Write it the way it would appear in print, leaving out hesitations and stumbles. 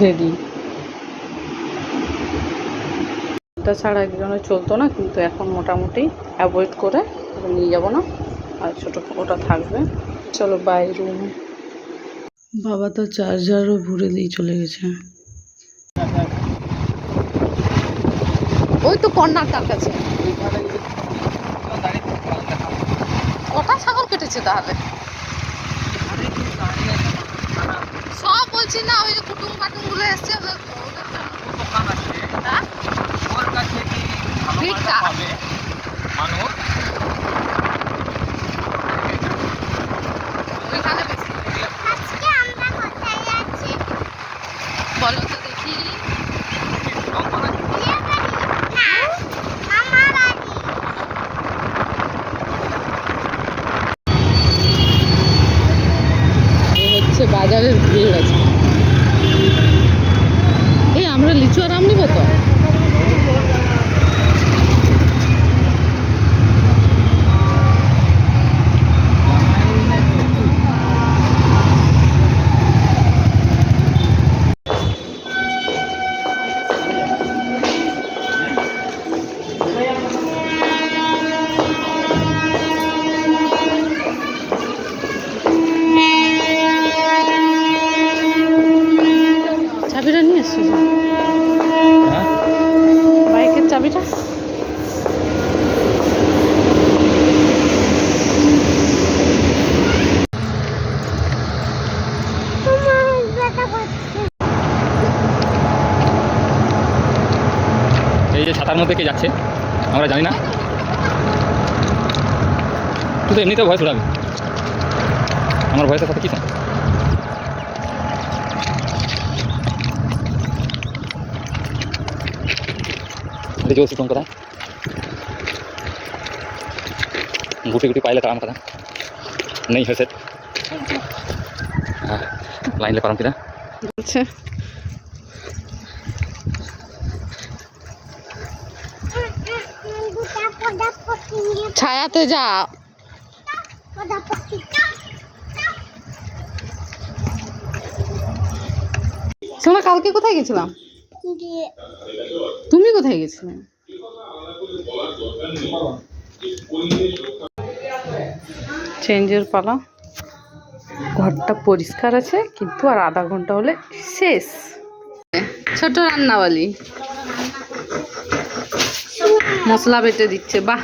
Ready. এটা ছাড়া একজনের চলতো না, কিন্তু এখন মোটামুটি অ্যাভয়েড করে নিয়ে যাবো না, আর ছোটো ওটা থাকবে। চলো বাই রুম। বাবা তো চার্জারও ভরে দিয়ে চলে গেছে। ওই তো কর্নারটার কাছে কটা ছাগল কেটেছে তাহলে? সব বলছি না, ওই যে কুটুম পাটুম গুলো এসছে বলো তো দেখি। হচ্ছে বাজারের ভিড় আছে। এই আমরা লিচু আর আম নিব তো। চাবিটা নিয়ে এসছো? বাইকের চাবিটা। এই যে ছাতার মধ্যে কে যাচ্ছে আমরা জানি না, তুই তো এমনিতেও ভয় ছড়াবি, আমার ভয়েসের সাথে কি শোন। जो सी तुमको गुटी गुटी पाइले ताराम कदा नहीं है से लाइन ले पारम किदा अच्छा ছায়াতে যা। শোনা, কালকে কোথায় গেছিলাম? তুমি কোথায় গেছিলে? চেঞ্জের পালা। ঘরটা পরিষ্কার আছে, কিন্তু আর আধা ঘন্টা হলে শেষ। ছোট রান্নাওয়ালি মশলা বেটে দিচ্ছে, বাহ।